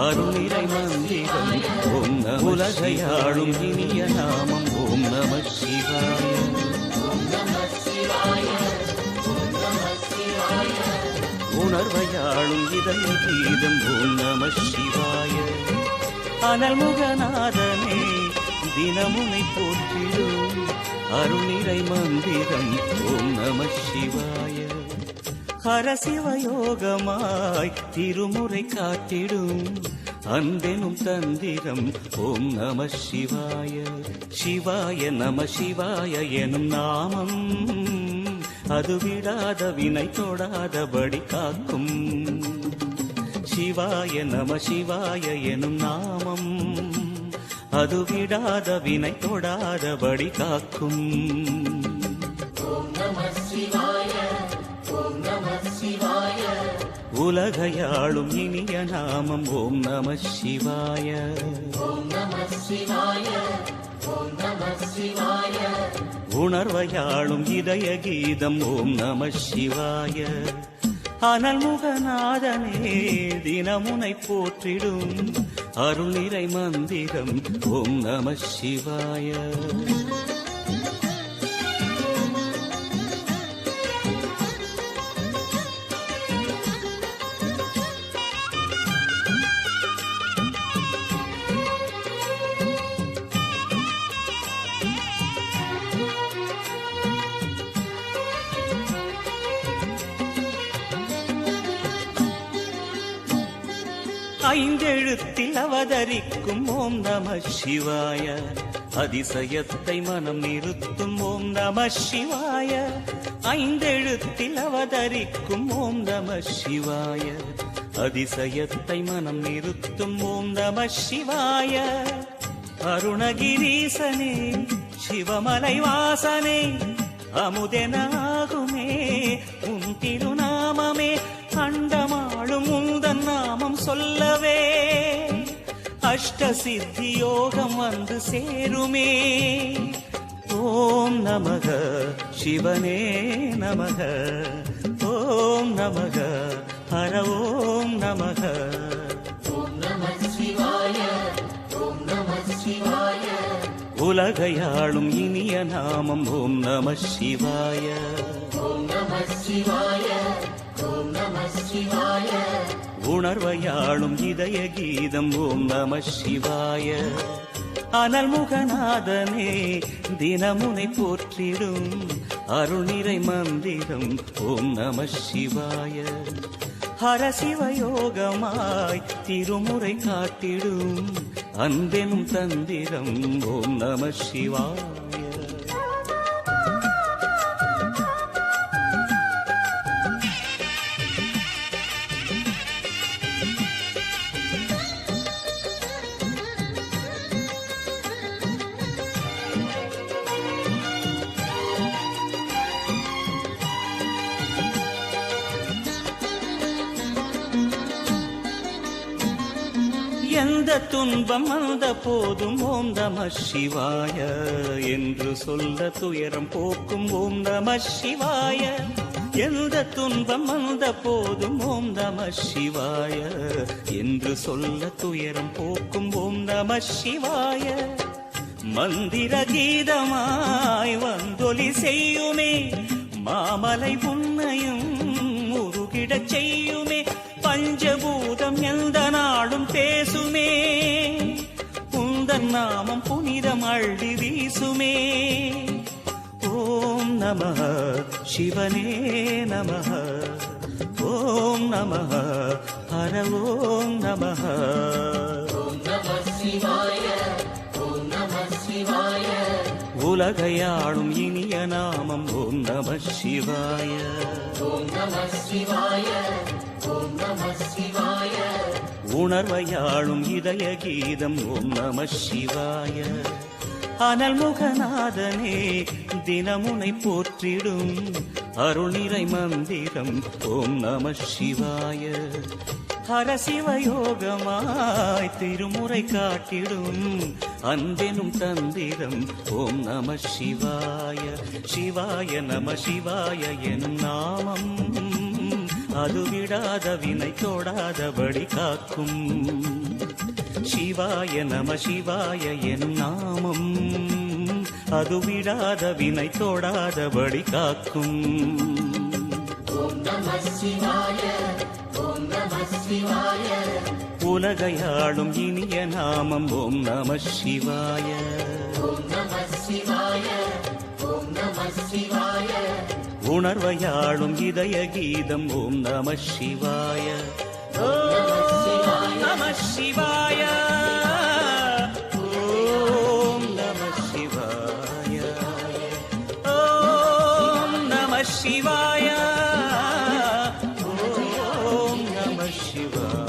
அருளிரை மந்திரம் ஓம் நம உலகையாளும் இனிய நாமம் ஓம் நம சிவாய. உணர்வையாளும் இதய கீதம் ஓம் நம சிவாய. அனல்முகநாதனே தினமுனை போற்றிடும் அருளிரை மந்திரம் ஓம் நம சிவாய. ஹரசிவயோகமாய் திருமுறை காட்டிடும் அன்பெனும் தந்திரம் ஓம் நம சிவாய. சிவாய நம சிவாய எனும் நாமம் அது விடாத வினை தொடாதபடி காக்கும். சிவாய நம சிவாய எனும் நாமம் அது விடாத வினை தொடாதபடி காக்கும். உலகையாளும் இனிய நாமம் ஓம் நம சிவாய. உணர்வையாளும் இதய கீதம் ஓம் நம சிவாய. அனல்முகநாதனே தினமுனை போற்றிடும் அருளிரை மந்திரம் ஓம் நம சிவாய. ஐந்தெழுத்தில் அவதரிக்கும் ஓம் நம சிவாய. அதிசயத்தை மனம் நிறுத்தும் ஓம் நம சிவாய. ஐந்தெழுத்தில் அவதரிக்கும் ஓம் நம சிவாய. அதிசயத்தை மனம் நிறுத்தும் ஓம் நம சிவாய. அருணகிரீசனே சிவமலை வாசனே அமுதெனாகுமே உன் திருநாமமே. அண்டமாளும் உந்தன் நாமம் சொல்லவே அஷ்ட சித்தி யோகம் வந்து சேருமே. ஓம் நமக சிவனே நமக ஓம் நமக ஹர ஓம் நமக. உலகையாளும் இனிய நாமம் ஓம் நம சிவாய. உணர்வையாளும் இதய கீதம் ஓம் நம சிவாய. அனல்முகநாதனே தினமுனை போற்றிடும் அருளிரை மந்திரம் ஓம் நம சிவாய. ஹரசிவயோகமாய் திருமுறை காட்டிடும் அன்பெனும் தந்திரம் ஓம் நம சிவாய. எந்த துன்பம் வந்த போதும் ஓம் நம சிவாய என்று சொல்ல துயரம் போக்கும் ஓம் நம சிவாய. எந்த துன்பம் வந்த போதும் ஓம் நம சிவாய என்று சொல்ல துயரம் போக்கும் ஓம் நம சிவாய. மந்திர கீதமாய் வந்தொலி செய்யுமே மாமலை புன்னையும் உருகிடச் செய்யுமே. பஞ்சபூதம் எந்த நாளும் பேசுமே உந்தன் நாமம் புனிதம் அள்ளி வீசுமே. ஓம் நம சிவனே நம ஓம் நம ஹர ஓம் நம. உலகையாளும் இனிய நாமம் ஓம் நம சிவாய. உணர்வையாளும் இதய கீதம் ஓம் நம சிவாய. அனல்முகநாதனே தினமுனை போற்றிடும் அருளிரை மந்திரம் ஓம் நம சிவாய. ஹரசிவயோகமாய் திருமுறை காட்டிடும் அன்பெனும் தந்திரம் ஓம் நம சிவாய. சிவாய நம சிவாய எனும் நாமம் அது விடாத வினை தோடாதபடி காக்கும். சிவாய நம சிவாய எனும் நாமம் அது விடாத வினை தோடாதபடி காக்கும். ஓம் நம சிவாய, ஓம் நம சிவாய. உலகையாளும் இனிய நாமம் ஓம் நம சிவாய. ஓம் நம சிவாய, ஓம் நம சிவாய. உணர்வையாளும் இதய கீதம் ஓம் நம சிவாய. ஓம் நம சிவாய. ஓம் நம சிவாய. ஓம் நம சிவாய. ஓம் நம சிவாய.